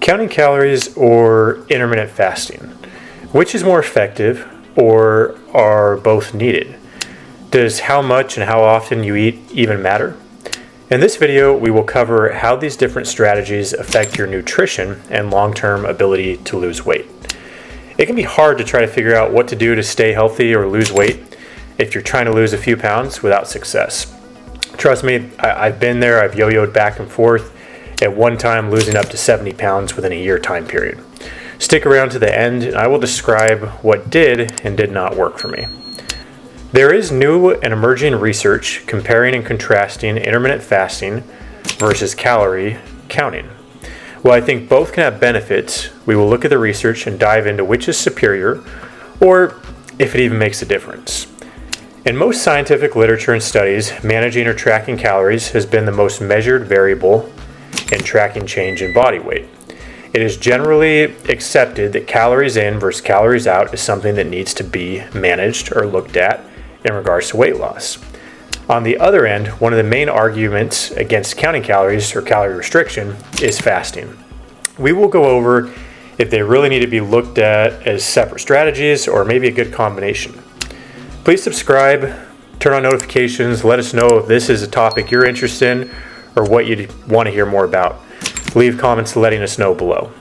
Counting calories or intermittent fasting? Which is more effective, or are both needed? Does how much and how often you eat even matter? In this video, we will cover how these different strategies affect your nutrition and long-term ability to lose weight. It can be hard to try to figure out what to do to stay healthy or lose weight if you're trying to lose a few pounds without success. Trust me, I've been there. I've yo-yoed back and forth, at one time losing up to 70 pounds within a year time period. Stick around to the end and I will describe what did and did not work for me. There is new and emerging research comparing and contrasting intermittent fasting versus calorie counting. While I think both can have benefits, we will look at the research and dive into which is superior, or if it even makes a difference. In most scientific literature and studies, managing or tracking calories has been the most measured variable in tracking change in body weight. It is generally accepted that calories in versus calories out is something that needs to be managed or looked at in regards to weight loss. On the other end, one of the main arguments against counting calories or calorie restriction is fasting. We will go over if they really need to be looked at as separate strategies or maybe a good combination. Please subscribe, turn on notifications, let us know if this is a topic you're interested in or what you'd want to hear more about. Leave comments letting us know below.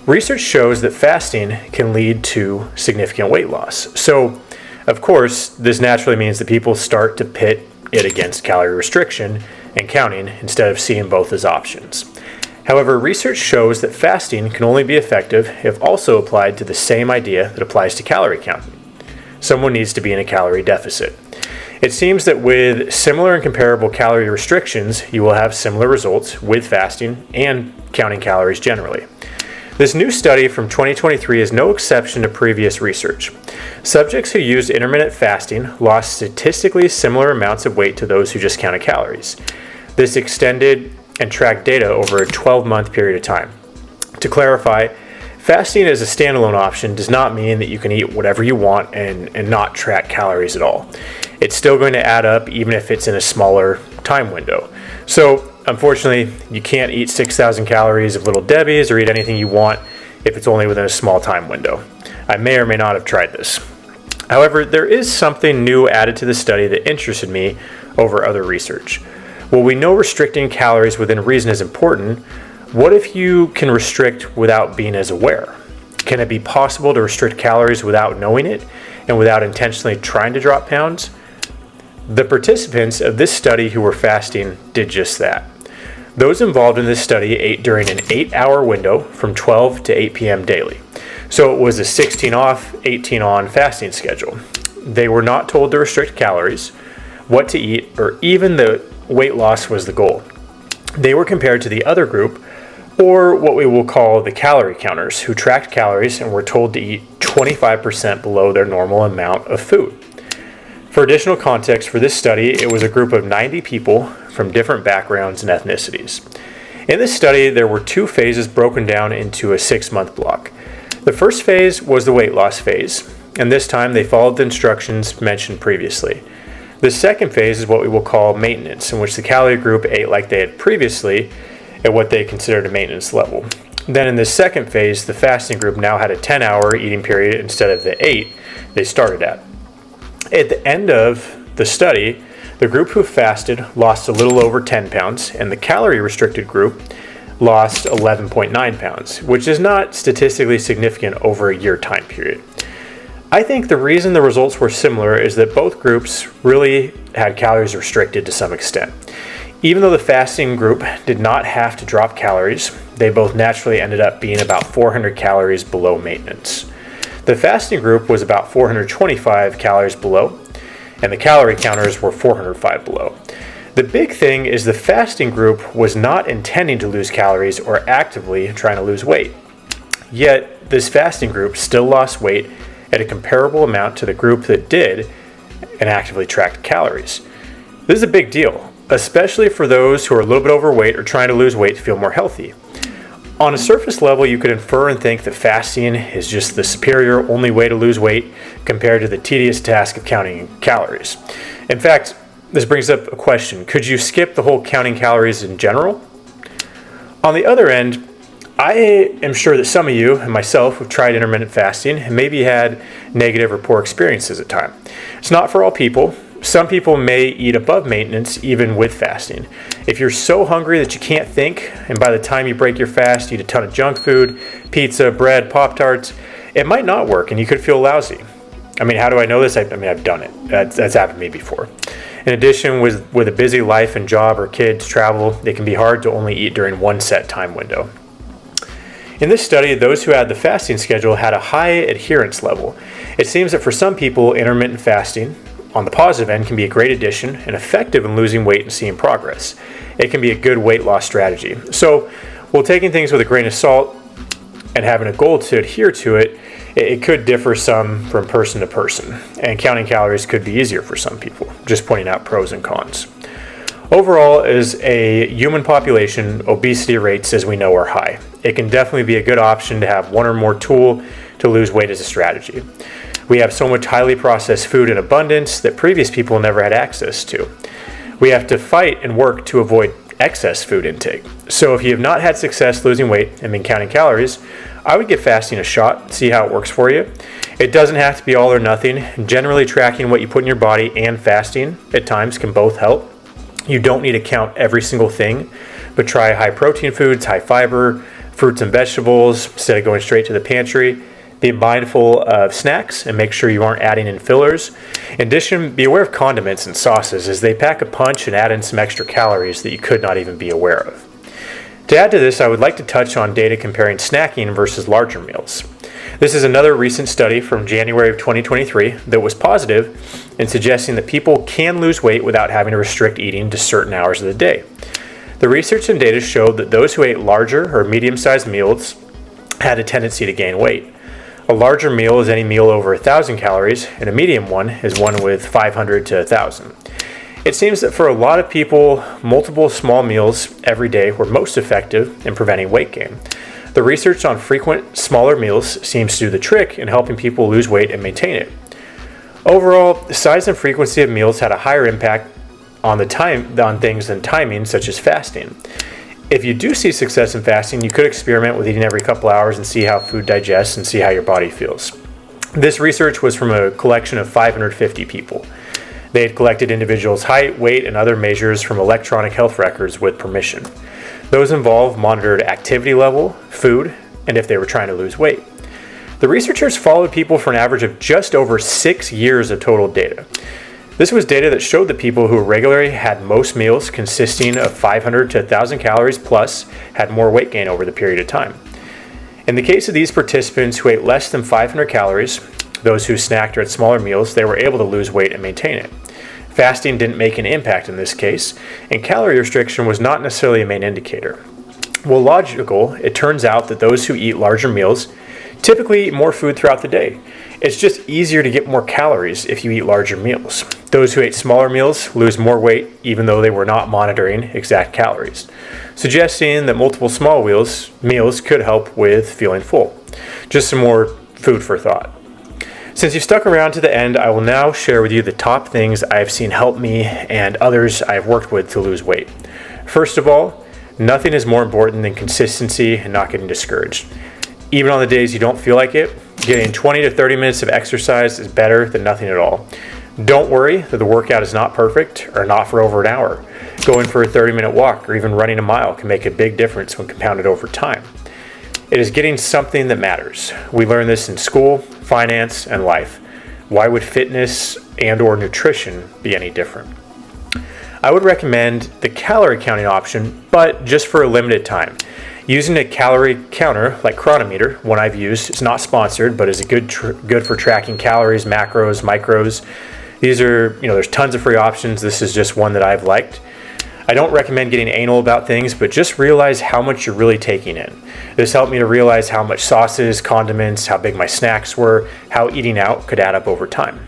Research shows that fasting can lead to significant weight loss. So, of course, this naturally means that people start to pit it against calorie restriction and counting instead of seeing both as options. However, research shows that fasting can only be effective if also applied to the same idea that applies to calorie counting. Someone needs to be in a calorie deficit. It seems that with similar and comparable calorie restrictions, you will have similar results with fasting and counting calories generally. This new study from 2023 is no exception to previous research. Subjects who used intermittent fasting lost statistically similar amounts of weight to those who just counted calories. This extended and tracked data over a 12-month period of time. To clarify, fasting as a standalone option does not mean that you can eat whatever you want and not track calories at all. It's still going to add up even if it's in a smaller time window. So, unfortunately, you can't eat 6,000 calories of Little Debbie's or eat anything you want if it's only within a small time window. I may or may not have tried this. However, there is something new added to the study that interested me over other research. While we know restricting calories within reason is important, what if you can restrict without being as aware? Can it be possible to restrict calories without knowing it and without intentionally trying to drop pounds? The participants of this study who were fasting did just that. Those involved in this study ate during an 8-hour window from 12 to 8 p.m. daily. So it was a 16 off, 18 on fasting schedule. They were not told to restrict calories, what to eat, or even the weight loss was the goal. They were compared to the other group, or what we will call the calorie counters, who tracked calories and were told to eat 25% below their normal amount of food. For additional context for this study, it was a group of 90 people from different backgrounds and ethnicities. In this study, there were 2 phases broken down into a 6-month block. The first phase was the weight loss phase, and this time they followed the instructions mentioned previously. The second phase is what we will call maintenance, in which the calorie group ate like they had previously at what they considered a maintenance level. Then in this second phase, the fasting group now had a 10-hour eating period instead of the 8 they started at. At the end of the study, the group who fasted lost a little over 10 pounds, and the calorie-restricted group lost 11.9 pounds, which is not statistically significant over a year time period. I think the reason the results were similar is that both groups really had calories restricted to some extent. Even though the fasting group did not have to drop calories, they both naturally ended up being about 400 calories below maintenance. The fasting group was about 425 calories below, and the calorie counters were 405 below. The big thing is the fasting group was not intending to lose calories or actively trying to lose weight. Yet, this fasting group still lost weight at a comparable amount to the group that did and actively tracked calories. This is a big deal, especially for those who are a little bit overweight or trying to lose weight to feel more healthy. On a surface level, you could infer and think that fasting is just the superior only way to lose weight compared to the tedious task of counting calories. In fact, this brings up a question. Could you skip the whole counting calories in general? On the other end, I am sure that some of you and myself have tried intermittent fasting and maybe had negative or poor experiences at times. It's not for all people. Some people may eat above maintenance even with fasting. If you're so hungry that you can't think, and by the time you break your fast, you eat a ton of junk food, pizza, bread, Pop-Tarts, it might not work and you could feel lousy. I mean, how do I know this? I've done it. That's happened to me before. In addition, with a busy life and job or kids travel, it can be hard to only eat during one set time window. In this study, those who had the fasting schedule had a high adherence level. It seems that for some people, intermittent fasting, on the positive end, can be a great addition and effective in losing weight and seeing progress. It can be a good weight loss strategy. So, while taking things with a grain of salt and having a goal to adhere to it, it could differ some from person to person, and counting calories could be easier for some people, just pointing out pros and cons. Overall, as a human population, obesity rates, as we know, are high. It can definitely be a good option to have one or more tool to lose weight as a strategy. We have so much highly processed food in abundance that previous people never had access to. We have to fight and work to avoid excess food intake. So if you have not had success losing weight and been counting calories, I would give fasting a shot, see how it works for you. It doesn't have to be all or nothing. Generally, tracking what you put in your body and fasting at times can both help. You don't need to count every single thing, but try high protein foods, high fiber, fruits and vegetables instead of going straight to the pantry. Be mindful of snacks and make sure you aren't adding in fillers. In addition, be aware of condiments and sauces as they pack a punch and add in some extra calories that you could not even be aware of. To add to this, I would like to touch on data comparing snacking versus larger meals. This is another recent study from January of 2023 that was positive in suggesting that people can lose weight without having to restrict eating to certain hours of the day. The research and data showed that those who ate larger or medium-sized meals had a tendency to gain weight. A larger meal is any meal over 1,000 calories, and a medium one is one with 500 to 1,000. It seems that for a lot of people, multiple small meals every day were most effective in preventing weight gain. The research on frequent smaller meals seems to do the trick in helping people lose weight and maintain it. Overall, the size and frequency of meals had a higher impact on things than timing, such as fasting. If you do see success in fasting, you could experiment with eating every couple hours and see how food digests and see how your body feels. This research was from a collection of 550 people. They had collected individuals' height, weight, and other measures from electronic health records with permission. Those involved monitored activity level, food, and if they were trying to lose weight. The researchers followed people for an average of just over 6 years of total data. This was data that showed that people who regularly had most meals consisting of 500 to 1,000 calories plus had more weight gain over the period of time. In the case of these participants who ate less than 500 calories, those who snacked or had smaller meals, they were able to lose weight and maintain it. Fasting didn't make an impact in this case, and calorie restriction was not necessarily a main indicator. While logical, it turns out that those who eat larger meals typically eat more food throughout the day. It's just easier to get more calories if you eat larger meals. Those who ate smaller meals lose more weight even though they were not monitoring exact calories, suggesting that multiple small meals could help with feeling full. Just some more food for thought. Since you stuck around to the end, I will now share with you the top things I've seen help me and others I've worked with to lose weight. First of all, nothing is more important than consistency and not getting discouraged. Even on the days you don't feel like it, getting 20 to 30 minutes of exercise is better than nothing at all. Don't worry that the workout is not perfect or not for over an hour. Going for a 30-minute walk or even running a mile can make a big difference when compounded over time. It is getting something that matters. We learn this in school, finance, and life. Why would fitness and/or nutrition be any different? I would recommend the calorie counting option, but just for a limited time. Using a calorie counter like Chronometer, one I've used, it's not sponsored, but is a good for tracking calories, macros, micros. These are, there's tons of free options. This is just one that I've liked. I don't recommend getting anal about things, but just realize how much you're really taking in. This helped me to realize how much sauces, condiments, how big my snacks were, how eating out could add up over time.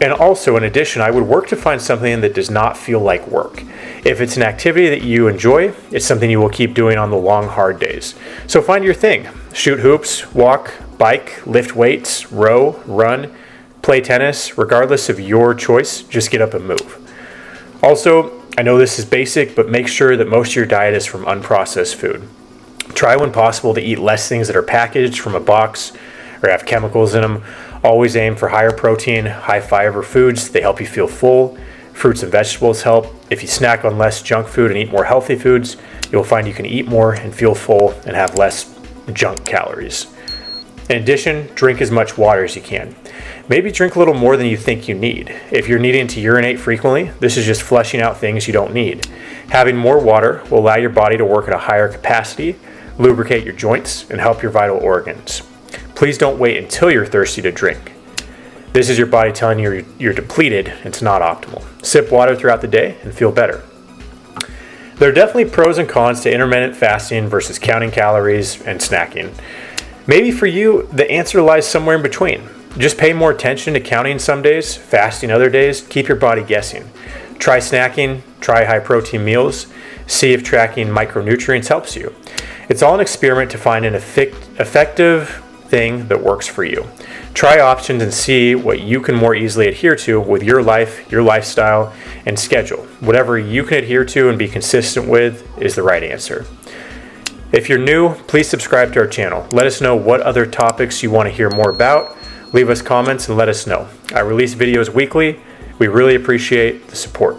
And also, in addition, I would work to find something that does not feel like work. If it's an activity that you enjoy, it's something you will keep doing on the long, hard days. So find your thing. Shoot hoops, walk, bike, lift weights, row, run, play tennis. Regardless of your choice, just get up and move. Also, I know this is basic, but make sure that most of your diet is from unprocessed food. Try when possible to eat less things that are packaged from a box or have chemicals in them. Always aim for higher protein, high fiber foods. They help you feel full. Fruits and vegetables help. If you snack on less junk food and eat more healthy foods, you'll find you can eat more and feel full and have less junk calories. In addition, drink as much water as you can. Maybe drink a little more than you think you need. If you're needing to urinate frequently, this is just flushing out things you don't need. Having more water will allow your body to work at a higher capacity, lubricate your joints, and help your vital organs. Please don't wait until you're thirsty to drink. This is your body telling you you're depleted. It's not optimal. Sip water throughout the day and feel better. There are definitely pros and cons to intermittent fasting versus counting calories and snacking. Maybe for you, the answer lies somewhere in between. Just pay more attention to counting some days, fasting other days, keep your body guessing. Try snacking, try high protein meals, see if tracking micronutrients helps you. It's all an experiment to find an effective thing that works for you. Try options and see what you can more easily adhere to with your life, your lifestyle, and schedule. Whatever you can adhere to and be consistent with is the right answer. If you're new, please subscribe to our channel. Let us know what other topics you want to hear more about. Leave us comments and let us know. I release videos weekly. We really appreciate the support.